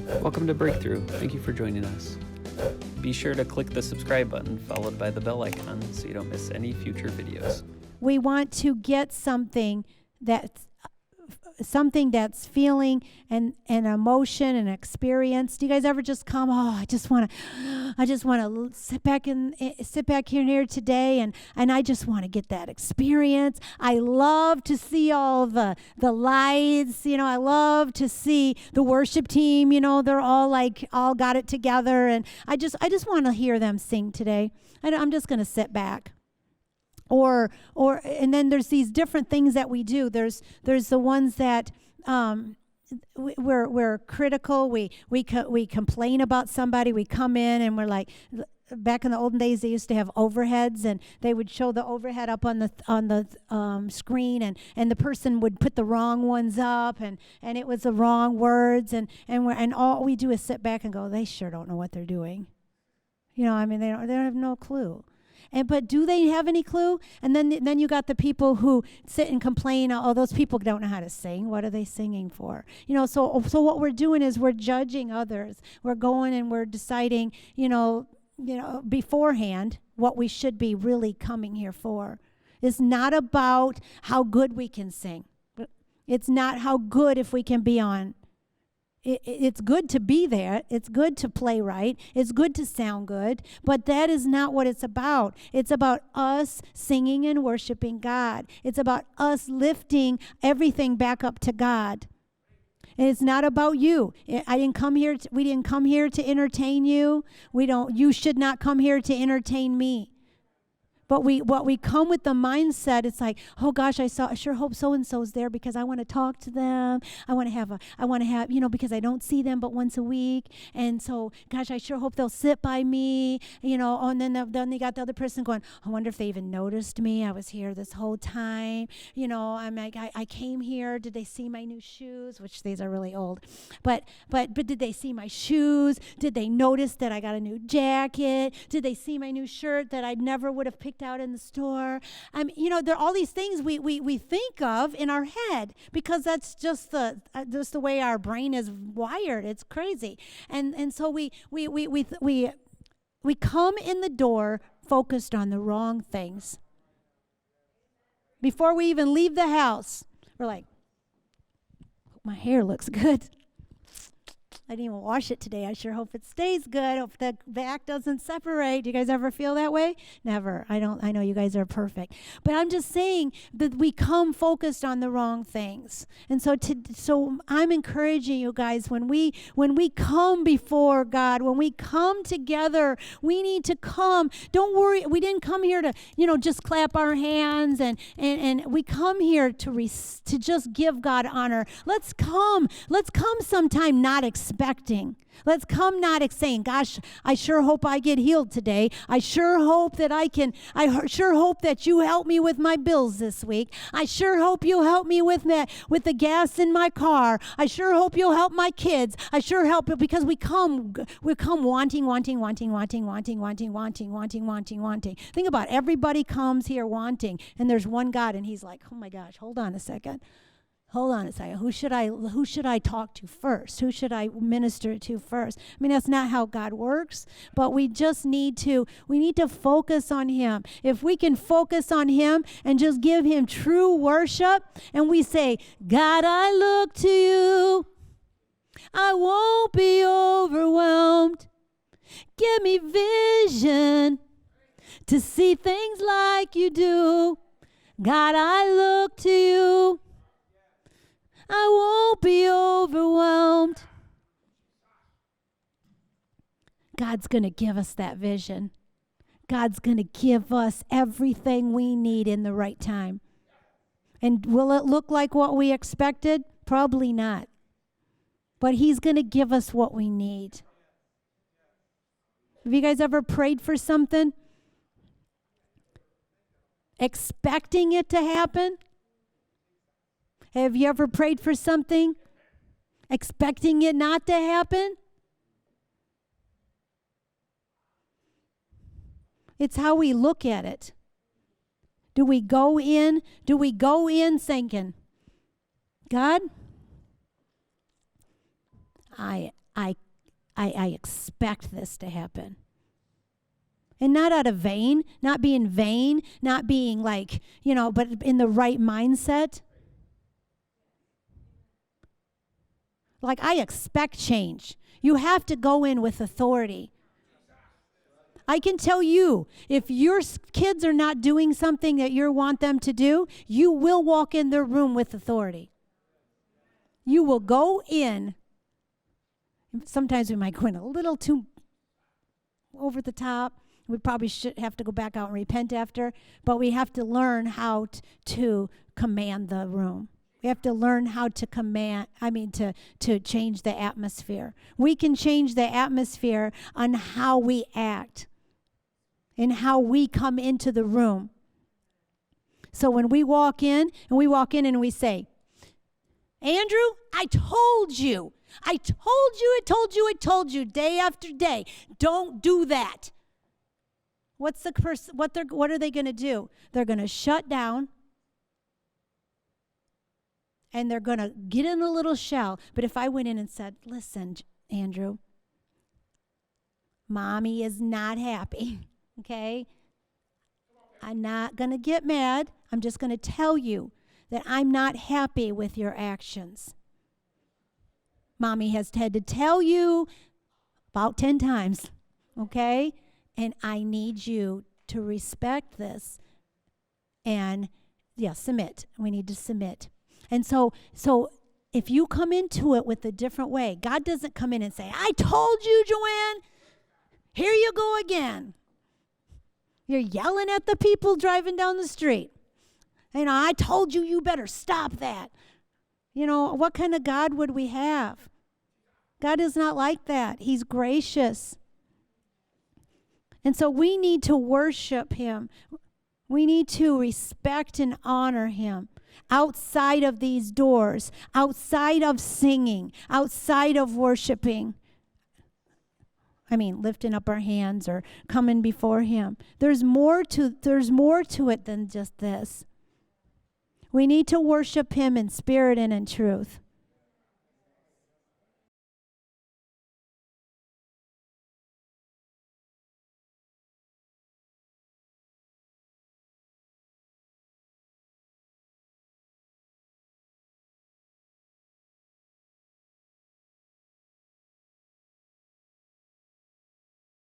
Welcome to Breakthrough. Thank you for joining us. Be sure to click the subscribe button followed by the bell icon so you don't miss any future videos. We want to get something that's feeling and emotion and experience. Do you guys ever just come, I just want to sit back here today and I just want to get that experience. I love to see all the lights, I love to see the worship team, they're all got it together, and I just want to hear them sing today. I'm just going to sit back. And then there's these different things that we do. There's the ones that we're critical. We complain about somebody. We come in and we're like, back in the olden days, they used to have overheads, and they would show the overhead up on the screen, and the person would put the wrong ones up, and it was the wrong words, and all we do is sit back and go, they sure don't know what they're doing. They don't have no clue. But do they have any clue? And then you got the people who sit and complain, oh, those people don't know how to sing. What are they singing for? So what we're doing is we're judging others. We're going and we're deciding, beforehand what we should be really coming here for. It's not about how good we can sing. It's not how good if we can be on. It's good to be there. It's good to play right. It's good to sound good. But that is not what it's about. It's about us singing and worshiping God. It's about us lifting everything back up to God. And it's not about you. We didn't come here to entertain you. You should not come here to entertain me. But we come with the mindset, it's like, oh gosh, I sure hope so-and-so's there because I want to talk to them. I want to have, because I don't see them but once a week. And so, gosh, I sure hope they'll sit by me, and then they got the other person going, I wonder if they even noticed me. I was here this whole time. I'm like, I came here. Did they see my new shoes? Which these are really old. But did they see my shoes? Did they notice that I got a new jacket? Did they see my new shirt that I never would have picked out in the store? There are all these things we think of in our head because that's just the way our brain is wired. It's crazy, and so we come in the door focused on the wrong things. Before we even leave the house, we're like, my hair looks good. I didn't even wash it today. I sure hope it stays good. Hope the back doesn't separate. Do you guys ever feel that way? Never. I know you guys are perfect. But I'm just saying that we come focused on the wrong things. And so I'm encouraging you guys, when we come before God, when we come together, we need to come. Don't worry. We didn't come here to, just clap our hands and we come here to just give God honor. Let's come sometime not expecting. Let's come not saying, gosh, I sure hope I get healed today. I sure hope that sure hope that you help me with my bills this week. I sure hope you'll help me with the gas in my car. I sure hope you'll help my kids. I sure help, because we come wanting. Think about it. Everybody comes here wanting, and there's one God, and he's like, oh my gosh, hold on a second. Who should I talk to first? Who should I minister to first? That's not how God works, but we need to focus on him. If we can focus on him and just give him true worship, and we say, God, I look to you. I won't be overwhelmed. Give me vision to see things like you do. God, I look to you. I won't be overwhelmed. God's going to give us that vision. God's going to give us everything we need in the right time. And will it look like what we expected? Probably not. But he's going to give us what we need. Have you guys ever prayed for something, expecting it to happen? Have you ever prayed for something, expecting it not to happen? It's how we look at it. Do we go in thinking, God, I I expect this to happen. And not out of vain, not being vain, not being like, but in the right mindset. Like, I expect change. You have to go in with authority. I can tell you, if your kids are not doing something that you want them to do, you will walk in their room with authority. You will go in. Sometimes we might go in a little too over the top. We probably should have to go back out and repent after, but we have to learn how to command the room. We have to learn how to to change the atmosphere. We can change the atmosphere on how we act and how we come into the room. So when we walk in and we say, Andrew, I told you, day after day, don't do that. What are they going to do? They're going to shut down. And they're going to get in a little shell. But if I went in and said, listen, Andrew, Mommy is not happy, okay? I'm not going to get mad. I'm just going to tell you that I'm not happy with your actions. Mommy has had to tell you about 10 times, okay? And I need you to respect this. And, submit. We need to submit. And so if you come into it with a different way, God doesn't come in and say, I told you, JoAnn, here you go again. You're yelling at the people driving down the street. I told you, you better stop that. What kind of God would we have? God is not like that. He's gracious. And so we need to worship him. We need to respect and honor him. Outside of these doors, outside of singing, outside of worshiping. Lifting up our hands or coming before him. There's more to it than just this. We need to worship him in spirit and in truth.